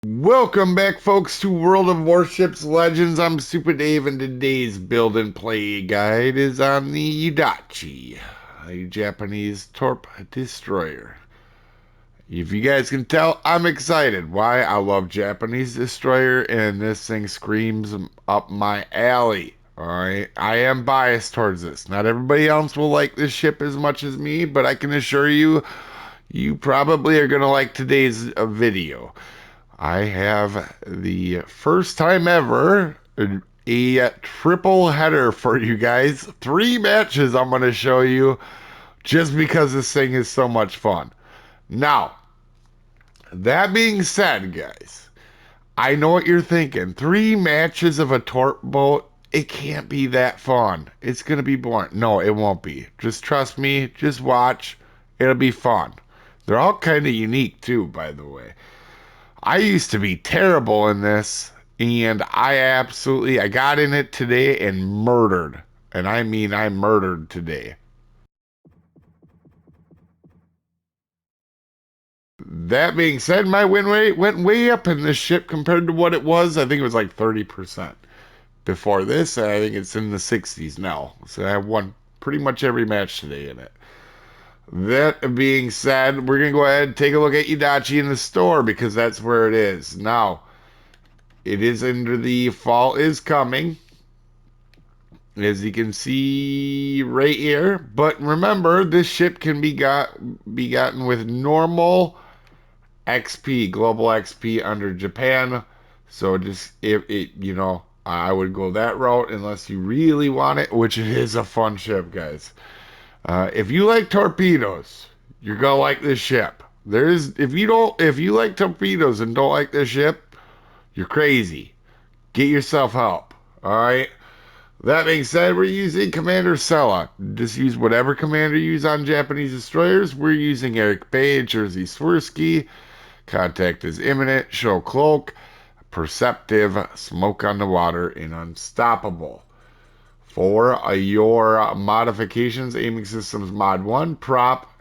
Welcome back, folks, to World of Warships Legends. I'm Soopa-Dave, and today's build and play guide is on the Yudachi, a Japanese torp destroyer. If you guys can tell, I'm excited. Why? I love Japanese destroyer, and this thing screams up my alley. Alright, I am biased towards this. Not everybody else will like this ship as much as me, but I can assure you, you probably are going to like today's video. I have the first time ever a triple header for you guys. 3 matches I'm going to show you just because this thing is so much fun. Now, that being said, guys, I know what you're thinking. 3 matches of a torp boat, it can't be that fun. It's going to be boring. No, it won't be. Just trust me. Just watch. It'll be fun. They're all kind of unique, too, by the way. I used to be terrible in this, and I got in it today and murdered. And I mean, I murdered today. That being said, my win rate went way up in this ship compared to what it was. I think it was like 30% before this. I think it's in the 60s now. So I won pretty much every match today in it. That being said, we're going to go ahead and take a look at Yudachi in the store because that's where it is. Now, it is under the fall is coming, as you can see right here. But remember, this ship can be gotten with normal XP, global XP under Japan. So just if it, I would go that route unless you really want it, which it is a fun ship, guys. If you like torpedoes, you're gonna like this ship. If you like torpedoes and don't like this ship, you're crazy. Get yourself help. All right. That being said, we're using Commander Sella. Just use whatever commander you use on Japanese destroyers. We're using Eric Bay, Jersey Swirsky. Contact is imminent. Show cloak. Perceptive. Smoke on the water. And unstoppable. For your modifications, aiming systems mod 1, prop,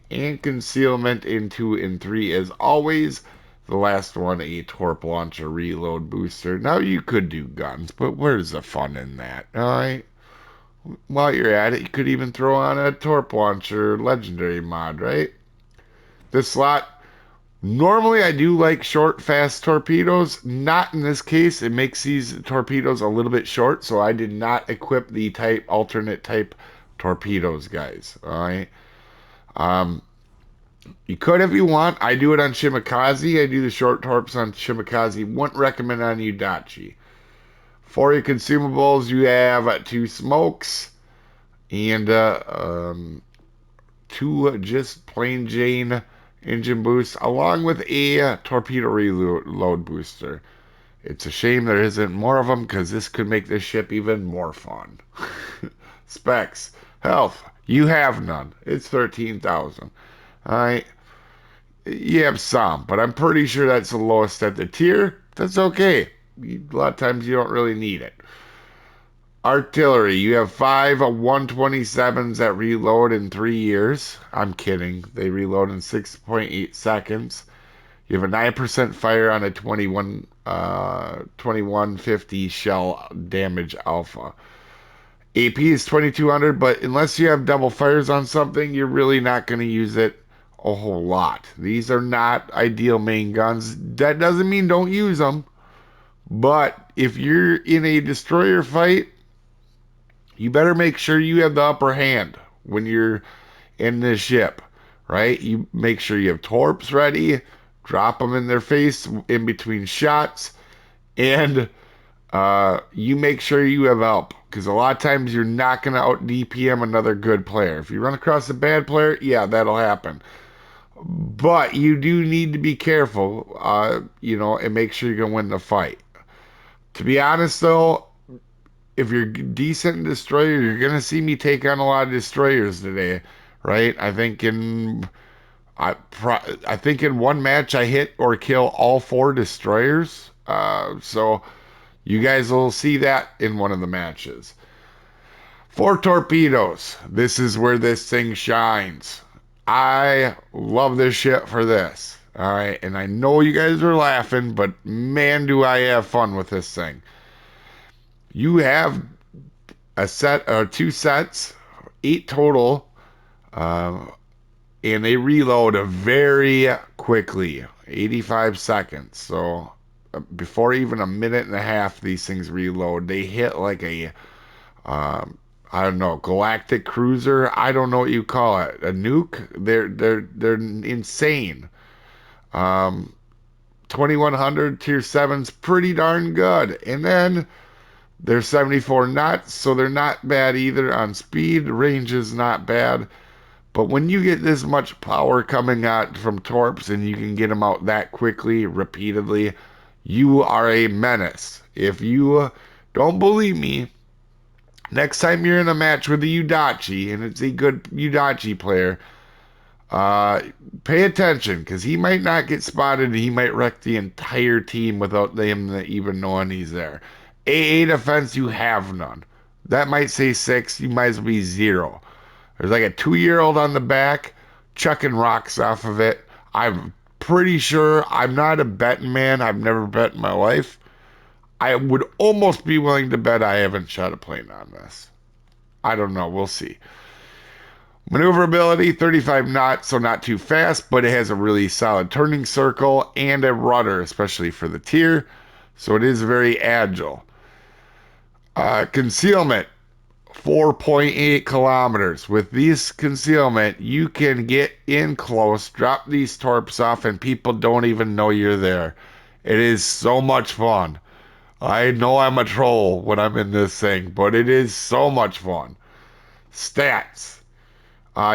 and concealment in 2 and 3 as always. The last one, a torp launcher reload booster. Now you could do guns, but where's the fun in that? Alright. While you're at it, you could even throw on a torp launcher legendary mod, right? This slot, normally I do like short, fast torpedoes. Not in this case. It makes these torpedoes a little bit short, so I did not equip the alternate type torpedoes, guys. Alright. Um, You could if you want. I do it on Shimakaze. I do the short torps on Shimakaze. Wouldn't recommend on Yudachi. For your consumables, you have 2 smokes and 2 just plain Jane engine boosts, along with a torpedo reload booster. It's a shame there isn't more of them because this could make this ship even more fun. Specs. Health. You have none. It's 13,000. Alright. You have some, but I'm pretty sure that's the lowest at the tier. That's okay. A lot of times you don't really need it. Artillery, you have 5 127s that reload in 3 years. I'm kidding. They reload in 6.8 seconds. You have a 9% fire on a 2150 shell damage alpha. AP is 2200, but unless you have double fires on something, you're really not going to use it a whole lot. These are not ideal main guns. That doesn't mean don't use them, but if you're in a destroyer fight, you better make sure you have the upper hand when you're in this ship, right? You make sure you have torps ready, drop them in their face in between shots, and you make sure you have help because a lot of times you're not going to out DPM another good player. If you run across a bad player, yeah, that'll happen. But you do need to be careful, and make sure you're going to win the fight. To be honest, though, if you're decent in destroyer, you're going to see me take on a lot of destroyers today, right? I think in one match I hit or kill all 4 destroyers. So you guys will see that in one of the matches. For torpedoes, this is where this thing shines. I love this ship for this. All right, and I know you guys are laughing, but man, do I have fun with this thing. You have a set or two sets, 8 total, uh, and they reload very quickly, 85 seconds. So before even a minute and a half, these things reload. They hit like a I don't know, galactic cruiser. I don't know what you call it. A nuke. They're insane. Um, 2100 tier seven's pretty darn good. And then they're 74 knots, so they're not bad either on speed. Range is not bad. But when you get this much power coming out from torps and you can get them out that quickly, repeatedly, you are a menace. If you don't believe me, next time you're in a match with a Yudachi, and it's a good Yudachi player, uh, pay attention because he might not get spotted and he might wreck the entire team without them even knowing he's there. AA defense, you have none. That might say 6, you might as well be 0. There's like a 2-year-old on the back chucking rocks off of it. I'm pretty sure I'm not a betting man. I've never bet in my life. I would almost be willing to bet I haven't shot a plane on this. I don't know. We'll see. Maneuverability, 35 knots, so not too fast, but it has a really solid turning circle and a rudder, especially for the tier. So it is very agile. Concealment, 4.8 kilometers. With this concealment, you can get in close, drop these torps off, and people don't even know you're there. It is so much fun. I know I'm a troll when I'm in this thing, but it is so much fun. Stats.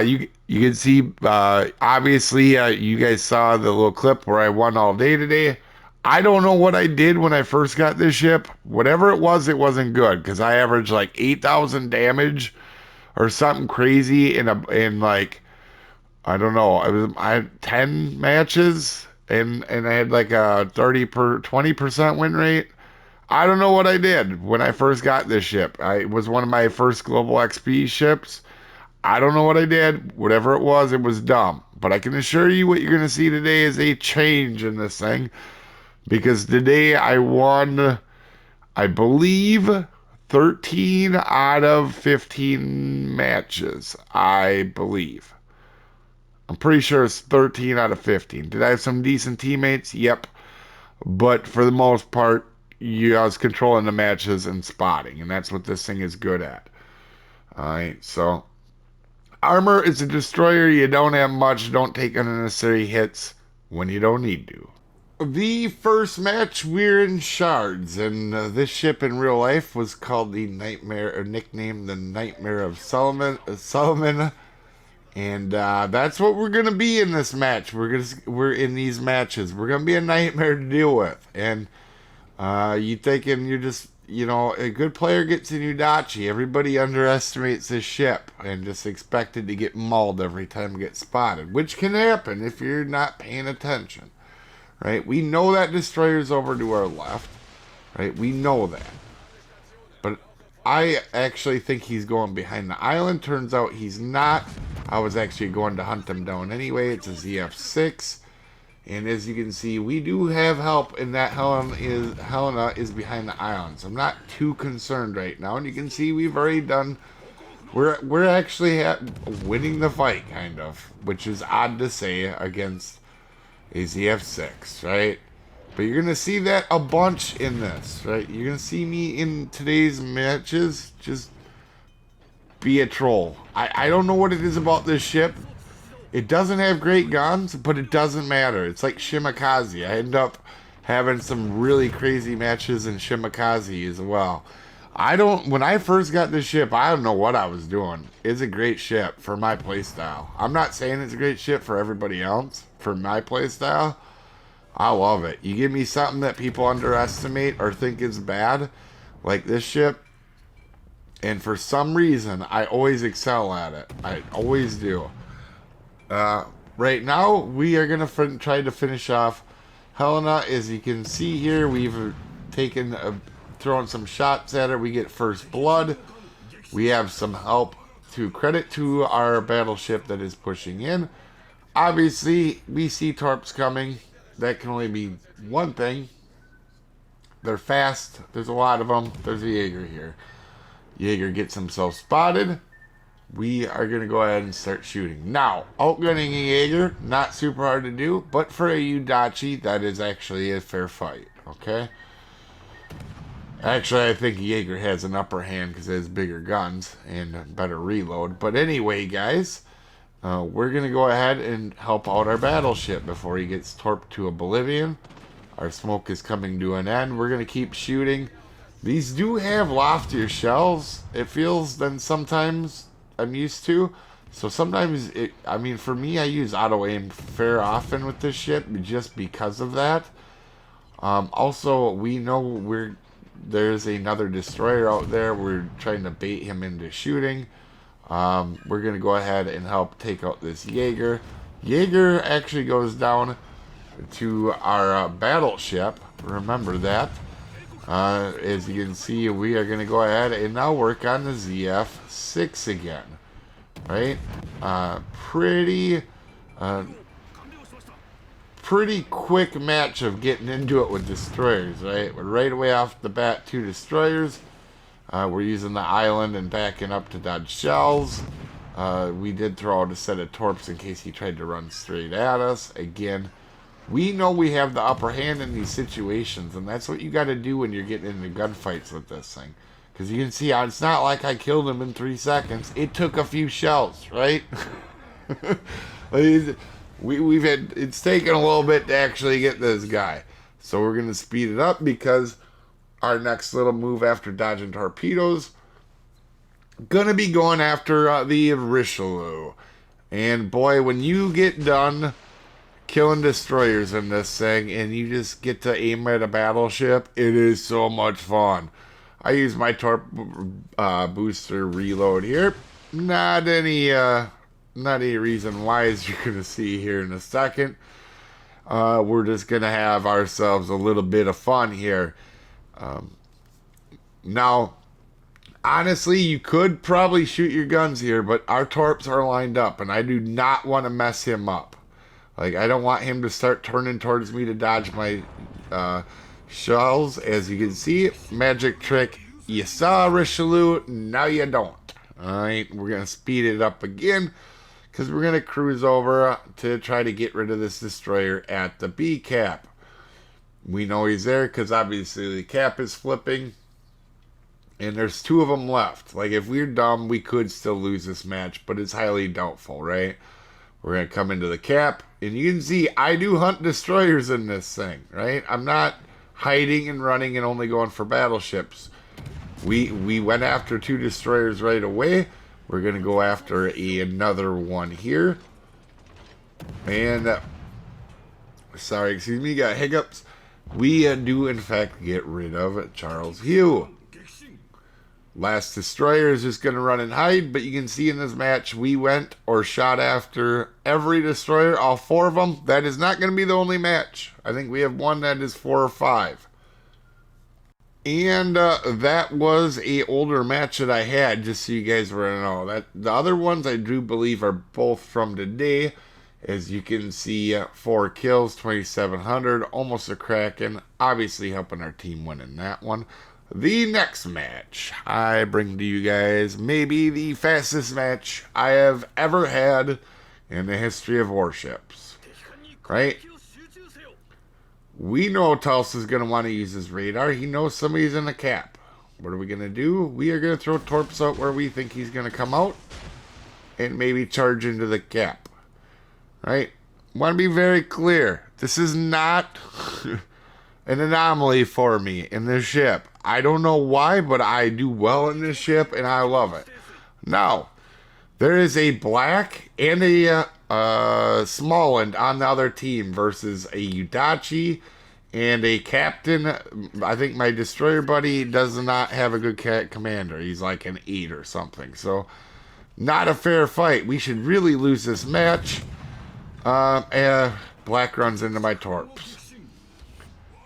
You can see, obviously, you guys saw the little clip where I won all day today. I don't know what I did when I first got this ship. Whatever it wasn't good because I averaged like 8,000 damage or something crazy in like I don't know. I had 10 matches and I had like a 20% win rate. I don't know what I did when I first got this ship. It was one of my first global XP ships. I don't know what I did. Whatever it was dumb. But I can assure you what you're going to see today is a change in this thing. Because today I won, I believe, 13 out of 15 matches. I believe. I'm pretty sure it's 13 out of 15. Did I have some decent teammates? Yep. But for the most part, I was controlling the matches and spotting. And that's what this thing is good at. Alright, so armor is a destroyer. You don't have much. Don't take unnecessary hits when you don't need to. The first match, we're in Shards, and this ship in real life was called the Nightmare, or nicknamed the Nightmare of Solomon, and that's what we're gonna be in this match. We're in these matches. We're gonna be a nightmare to deal with, and you thinking you're just, a good player gets in Yudachi. Everybody underestimates this ship and just expected to get mauled every time it gets spotted, which can happen if you're not paying attention. Right? We know that destroyer's over to our left. Right? We know that. But I actually think he's going behind the island. Turns out he's not. I was actually going to hunt him down anyway. It's a ZF6. And as you can see, we do have help in that Helena is behind the island. So I'm not too concerned right now. And you can see we've already done... We're actually winning the fight, kind of. Which is odd to say against... a ZF6, right? But you're going to see that a bunch in this, right? You're going to see me in today's matches just be a troll. I don't know what it is about this ship. It doesn't have great guns, but it doesn't matter. It's like Shimakaze. I end up having some really crazy matches in Shimakaze as well. When I first got this ship, I don't know what I was doing. It's a great ship for my playstyle. I'm not saying it's a great ship for everybody else. For my playstyle, I love it. You give me something that people underestimate or think is bad, like this ship, and for some reason, I always excel at it. I always do. Right now, we are going to try to finish off Helena. As you can see here, we've thrown some shots at her. We get first blood. We have some help to credit to our battleship that is pushing in. Obviously, we see torps coming. That can only be one thing. They're fast. There's a lot of them. There's a Jaeger here. Jaeger gets himself spotted. We are going to go ahead and start shooting. Now, outgunning a Jaeger, not super hard to do, but for a Yudachi, that is actually a fair fight, okay? Actually, I think Jaeger has an upper hand because it has bigger guns and better reload. But anyway, guys, we're going to go ahead and help out our battleship before he gets torped to oblivion. Our smoke is coming to an end. We're going to keep shooting. These do have loftier shells, it feels, than sometimes I'm used to. So sometimes, for me, I use auto-aim fair often with this ship just because of that. Also, we know there's another destroyer out there. We're trying to bait him into shooting. We're going to go ahead and help take out this Jaeger. Jaeger actually goes down to our battleship. Remember that. As you can see, we are going to go ahead and now work on the ZF-6 again. Right? Pretty quick match of getting into it with destroyers, right? Right away off the bat, 2 destroyers. We're using the island and backing up to dodge shells. We did throw out a set of torps in case he tried to run straight at us. Again, we know we have the upper hand in these situations, and that's what you got to do when you're getting into gunfights with this thing. Because you can see, it's not like I killed him in 3 seconds. It took a few shells, right? It's taken a little bit to actually get this guy. So we're going to speed it up because our next little move after dodging torpedoes, gonna be going after the Richelieu. And boy, when you get done killing destroyers in this thing and you just get to aim at a battleship, it is so much fun. I use my torp booster reload here. Not any reason why, as you're gonna see here in a second. We're just gonna have ourselves a little bit of fun here. Now, honestly, you could probably shoot your guns here, but our torps are lined up, and I do not want to mess him up. Like, I don't want him to start turning towards me to dodge my shells. As you can see, magic trick. You saw Richelieu, now you don't. Alright, we're going to speed it up again, because we're going to cruise over to try to get rid of this destroyer at the B cap. We know he's there because obviously the cap is flipping. And there's 2 of them left. Like, if we're dumb, we could still lose this match, but it's highly doubtful, right? We're going to come into the cap. And you can see, I do hunt destroyers in this thing, right? I'm not hiding and running and only going for battleships. We went after 2 destroyers right away. We're going to go after another one here. And, sorry, excuse me, got hiccups. We do, in fact, get rid of Charles Hugh. Last destroyer is just going to run and hide, but you can see in this match, we went or shot after every destroyer, all 4 of them. That is not going to be the only match. I think we have one that is 4 or 5. And that was a older match that I had, just so you guys were to know. That the other ones I do believe are both from today. As you can see, 4 kills, 2,700, almost a Kraken. Obviously helping our team win in that one. The next match I bring to you guys, maybe the fastest match I have ever had in the history of Warships. Right? We know Tulsa's going to want to use his radar. He knows somebody's in the cap. What are we going to do? We are going to throw torps out where we think he's going to come out and maybe charge into the cap. Right? Want to be very clear. This is not an anomaly for me in this ship. I don't know why, but I do well in this ship and I love it. Now, there is a black and a Smallland on the other team versus a Yudachi and a captain. I think my destroyer buddy does not have a good commander. He's like an 8 or something. So, not a fair fight. We should really lose this match. Black runs into my torps.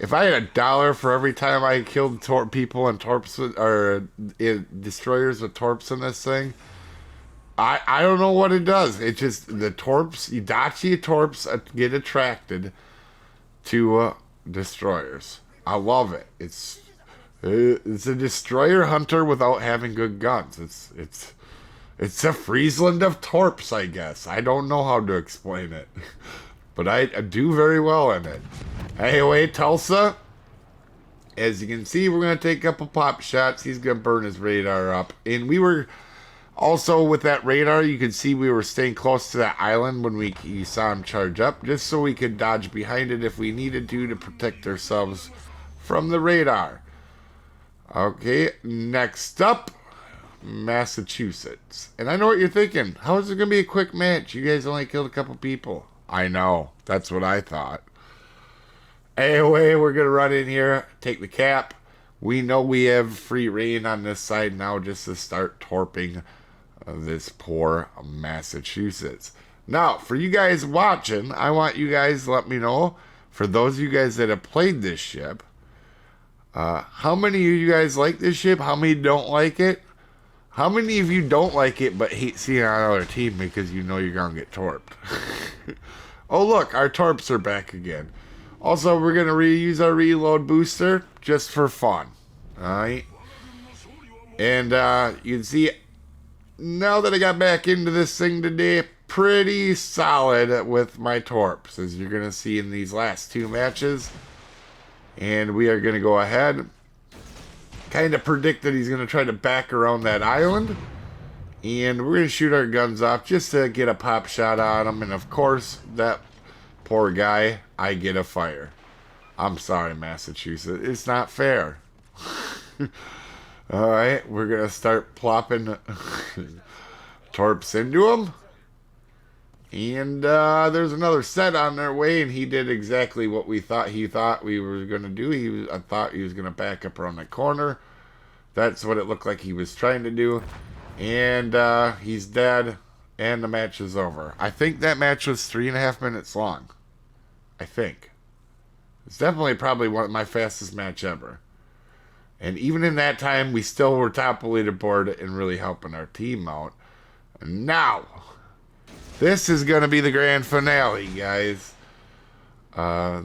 If I had $1 for every time I killed people and torps or destroyers with torps in this thing, I don't know what it does. It just, the torps, Yudachi torps get attracted to destroyers. I love it. It's a destroyer hunter without having good guns. It's a Friesland of torps, I guess. I don't know how to explain it, but I do very well in it. Anyway, Tulsa, as you can see, we're going to take a couple pop shots. He's going to burn his radar up. And we were also, with that radar, you can see we were staying close to that island when you saw him charge up, just so we could dodge behind it if we needed to protect ourselves from the radar. Okay, next up, Massachusetts. And I know what you're thinking. How is it going to be a quick match? You guys only killed a couple people. I know. That's what I thought. Anyway, we're going to run in here, take the cap. We know we have free reign on this side now just to start torping this poor Massachusetts. Now, for you guys watching, I want you guys to let me know, for those of you guys that have played this ship, how many of you guys like this ship? How many don't like it? How many of you don't like it but hate seeing another team because you know you're going to get torped? Oh, look, our torps are back again. Also, we're going to reuse our reload booster just for fun. Alright? And you can see, now that I got back into this thing today, pretty solid with my torps, as you're going to see in these last two matches. And we are going to go ahead, kind of predict that he's going to try to back around that island. And we're going to shoot our guns off just to get a pop shot on him. And of course, that poor guy, I get a fire. I'm sorry, Massachusetts. It's not fair. Alright, we're going to start plopping torps into him. And there's another set on their way, and he did exactly what he thought we were going to do. I thought he was going to back up around the corner. That's what it looked like he was trying to do. And he's dead, and the match is over. I think that match was 3.5 minutes long. I think. It's definitely probably one of my fastest match ever. And even in that time, we still were top of leaderboard and really helping our team out. And now, this is going to be the grand finale, guys.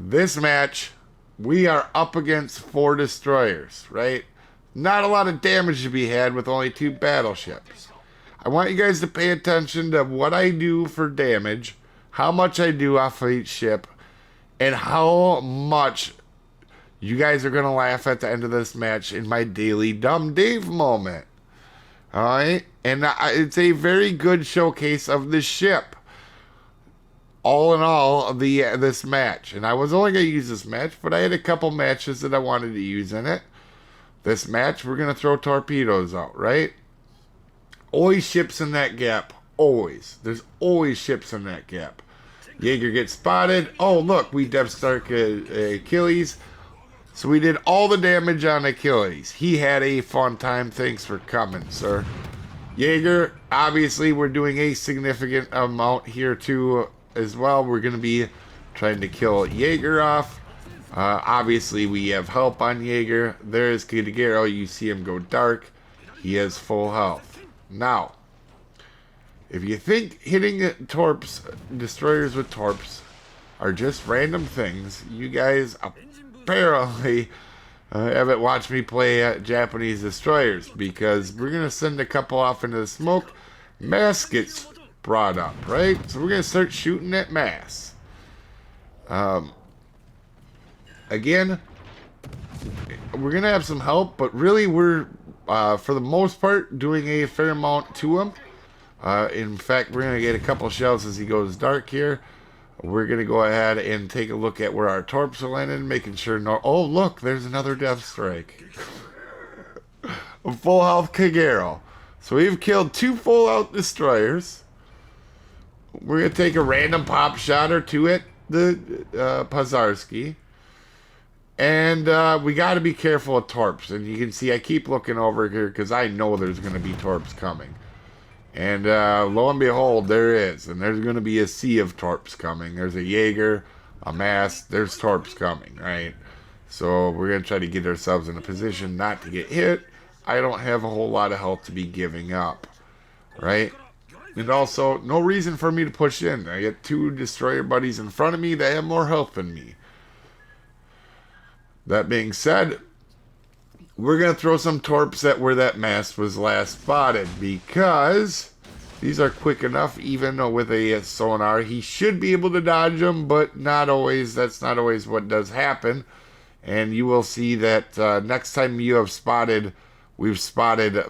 This match, we are up against 4 destroyers, right? Not a lot of damage to be had with only 2 battleships. I want you guys to pay attention to what I do for damage, how much I do off of each ship, and how much you guys are going to laugh at the end of this match in my daily Dumb Dave moment. Alright? And it's a very good showcase of the ship. All in all, this match. And I was only going to use this match, but I had a couple matches that I wanted to use in it. This match, we're going to throw torpedoes out, right? Always ships in that gap. Always. There's always ships in that gap. Jaeger gets spotted. Oh, look, we Dev Stark Achilles. So we did all the damage on Achilles. He had a fun time. Thanks for coming, sir. Jaeger, obviously, we're doing a significant amount here, too, as well. We're going to be trying to kill Jaeger off. Obviously, we have help on Jaeger. There's Kidagero. You see him go dark. He has full health. Now, if you think hitting torps, destroyers with torps, are just random things, you guys apparently haven't watched me play Japanese destroyers, because we're going to send a couple off into the smoke. Mass gets brought up, right? So we're going to start shooting at Mass. Again, we're going to have some help, but really we're, for the most part, doing a fair amount to him. In fact, we're going to get a couple shells as he goes dark here. We're going to go ahead and take a look at where our torps are landing, making sure no... Oh, look, there's another Death Strike. A full health Kagero. So we've killed 2 full health destroyers. We're going to take a random pop shot or 2 at the Pazarski. And we got to be careful of torps. And you can see I keep looking over here because I know there's going to be torps coming. And lo and behold, there is. And there's going to be a sea of torps coming. There's a Jaeger, a Mass. There's torps coming, right? So we're going to try to get ourselves in a position not to get hit. I don't have a whole lot of health to be giving up, right? And also, no reason for me to push in. I get two destroyer buddies in front of me that have more health than me. That being said, we're going to throw some torps at where that mast was last spotted because these are quick enough, even with a sonar. He should be able to dodge them, but not always. That's not always what does happen. And you will see that next time we've spotted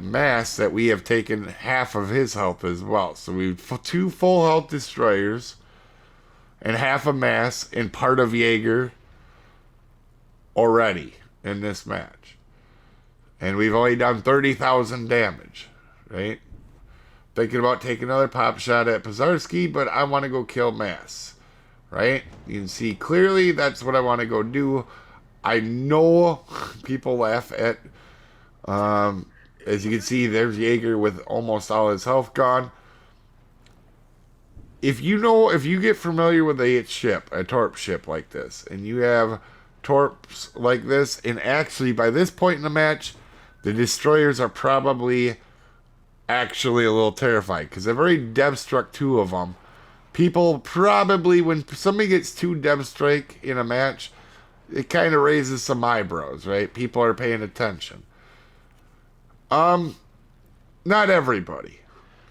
mass, that we have taken half of his health as well. So we've two full health destroyers and half a mass and part of Jaeger already in this match. And we've only done 30,000 damage, right? Thinking about taking another pop shot at Pizarski, but I want to go kill Mass, right? You can see clearly that's what I want to go do. I know people laugh at, as you can see, there's Jaeger with almost all his health gone. If you get familiar with a torp ship like this, and you have torps like this, and actually by this point in the match, the destroyers are probably actually a little terrified because I've already dev struck two of them. People probably, when somebody gets two dev strike in a match, it kind of raises some eyebrows, right? People are paying attention. Not everybody,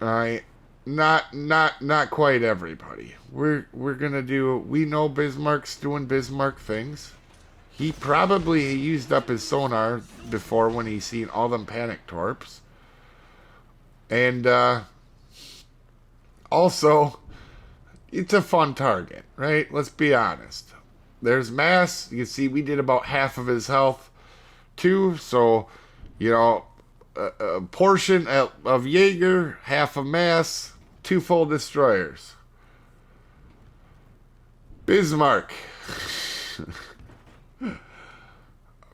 all right? Not quite everybody. We're gonna do. We know Bismarck's doing Bismarck things. He probably used up his sonar before when he's seen all them panic torps. And also, it's a fun target, right? Let's be honest. There's Mass. You can see we did about half of his health, too. So, a portion of Jaeger, half of Mass, two full destroyers. Bismarck.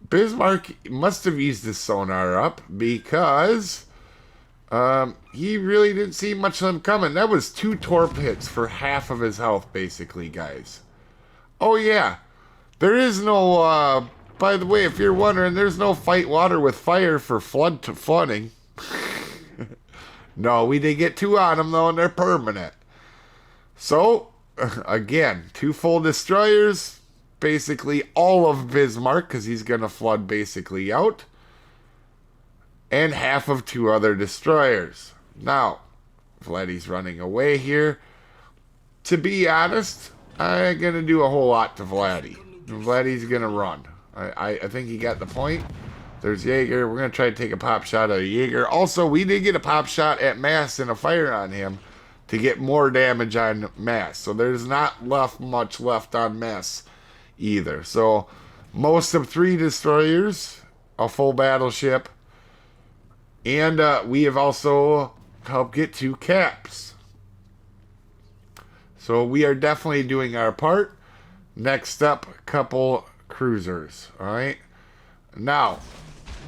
Bismarck must have used his sonar up because he really didn't see much of them coming. That was two torp hits for half of his health, basically, guys. Oh, yeah. There is no, by the way, if you're wondering, there's no fight water with fire for flooding. No, we did get two on them, though, and they're permanent. So, again, two full destroyers. Basically all of Bismarck, because he's going to flood basically out. And half of two other destroyers. Now, Vladdy's running away here. To be honest, I ain't going to do a whole lot to Vladdy. Vladdy's going to run. I think he got the point. There's Jaeger. We're going to try to take a pop shot at Jaeger. Also, we did get a pop shot at Mass and a fire on him to get more damage on Mass. So there's not much left on Mass either. So most of three destroyers, a full battleship, and we have also helped get two caps. So we are definitely doing our part. Next up, a couple cruisers. Alright. Now,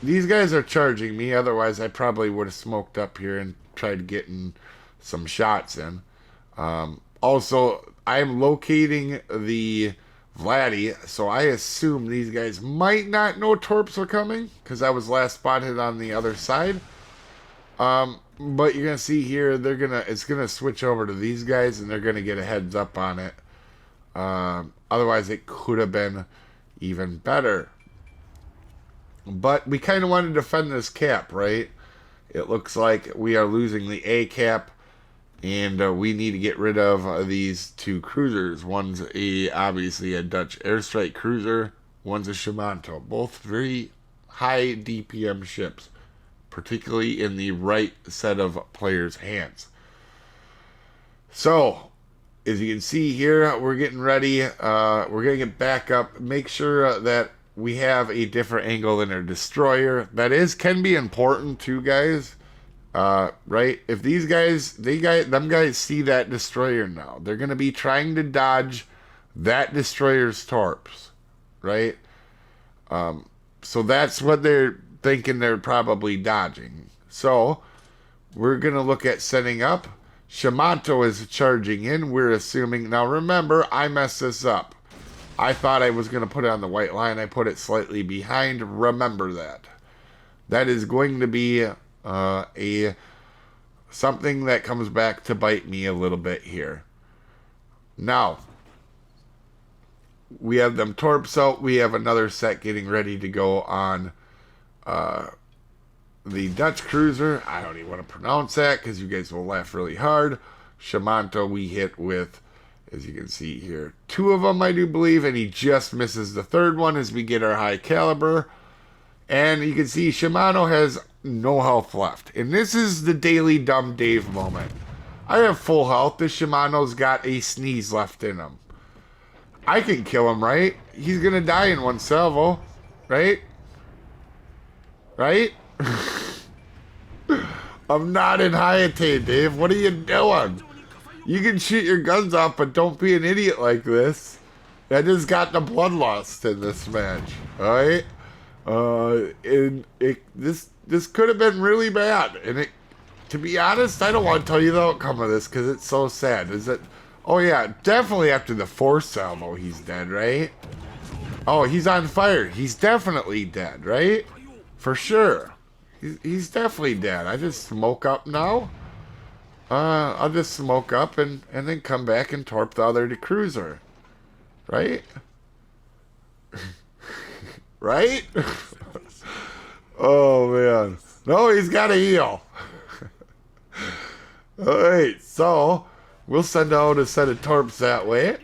these guys are charging me, otherwise I probably would have smoked up here and tried getting some shots in. Also, I'm locating the Vladdy, so I assume these guys might not know torps are coming because I was last spotted on the other side. But you're gonna see here it's gonna switch over to these guys and they're gonna get a heads up on it. Otherwise, it could have been even better. But we kind of want to defend this cap, right? It looks like we are losing the A cap. And we need to get rid of these two cruisers. One's obviously a Dutch airstrike cruiser. One's a Shimanto. Both very high DPM ships, particularly in the right set of players' hands. So, as you can see here, we're getting ready. We're going to get back up. Make sure that we have a different angle than our destroyer. That can be important too, guys. Right? If these guys, them guys see that destroyer now, they're going to be trying to dodge that destroyer's torps, right? So that's what they're thinking they're probably dodging. So we're going to look at setting up. Shimanto is charging in. We're assuming, now remember, I messed this up. I thought I was going to put it on the white line. I put it slightly behind. Remember that. That is going to be a something that comes back to bite me a little bit here. Now, we have them torps out. We have another set getting ready to go on the Dutch cruiser. I don't even want to pronounce that because you guys will laugh really hard. Shamanto we hit with, as you can see here, 2 of them, I do believe, and he just misses the 3rd one as we get our high caliber. And you can see Shimano has no health left. And this is the daily Dumb Dave moment. I have full health. This Shimano's got a sneeze left in him. I can kill him, right? He's going to die in 1 salvo, right? Right? I'm not in high attain, Dave. What are you doing? You can shoot your guns off, but don't be an idiot like this. I just got the bloodlust in this match, alright? This could have been really bad. And to be honest, I don't want to tell you the outcome of this because it's so sad. Is it? Oh yeah, definitely after the 4th salvo, he's dead, right? Oh, he's on fire. He's definitely dead, right? For sure. He's definitely dead. I just smoke up now. I'll just smoke up and then come back and torp the other cruiser. Right? Right? Oh, man. No, he's got to heal. Alright, so we'll send out a set of torps that way.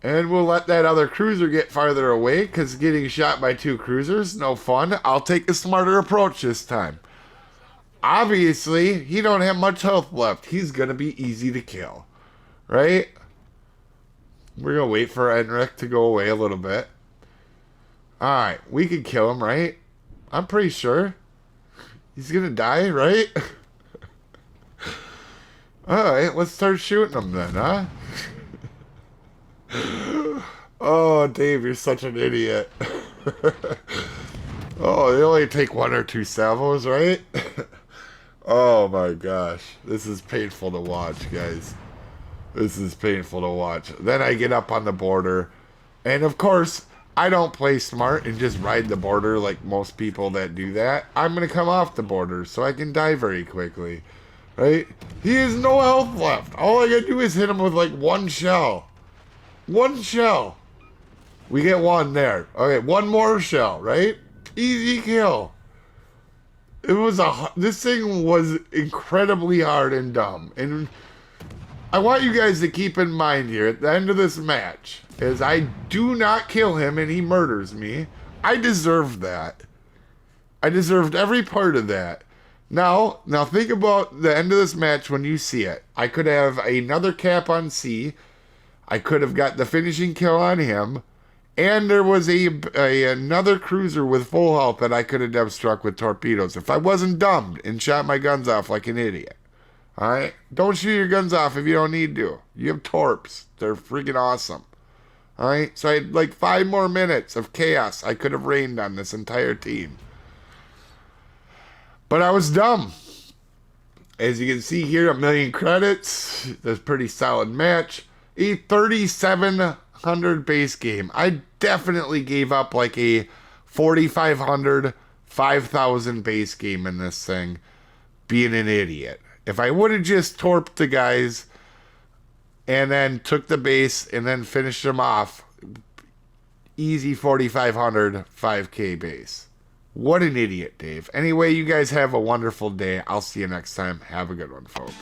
And we'll let that other cruiser get farther away, because getting shot by 2 cruisers, no fun. I'll take a smarter approach this time. Obviously, he don't have much health left. He's going to be easy to kill. Right? We're going to wait for Enric to go away a little bit. Alright, we can kill him, right? I'm pretty sure. He's going to die, right? Alright, let's start shooting him then, huh? Oh, Dave, you're such an idiot. Oh, they only take 1 or 2 salvos, right? Oh my gosh. This is painful to watch, guys. This is painful to watch. Then I get up on the border. And of course, I don't play smart and just ride the border like most people that do that. I'm going to come off the border so I can die very quickly. Right? He has no health left. All I got to do is hit him with like 1 shell. 1 shell. We get 1 there. Okay, 1 more shell, right? Easy kill. This thing was incredibly hard and dumb. And I want you guys to keep in mind here, at the end of this match, is I do not kill him and he murders me. I deserved that. I deserved every part of that. Now think about the end of this match when you see it. I could have another cap on C. I could have got the finishing kill on him. And there was another cruiser with full health that I could have struck with torpedoes if I wasn't dumb and shot my guns off like an idiot. Alright? Don't shoot your guns off if you don't need to. You have torps. They're freaking awesome. Alright? So I had like 5 more minutes of chaos I could have rained on this entire team. But I was dumb. As you can see here, 1,000,000 credits. That's a pretty solid match. A 3,700 base game. I definitely gave up like a 4,500, 5,000 base game in this thing. Being an idiot. If I would have just torped the guys and then took the base and then finished them off, easy 4,500, 5K base. What an idiot, Dave. Anyway, you guys have a wonderful day. I'll see you next time. Have a good one, folks.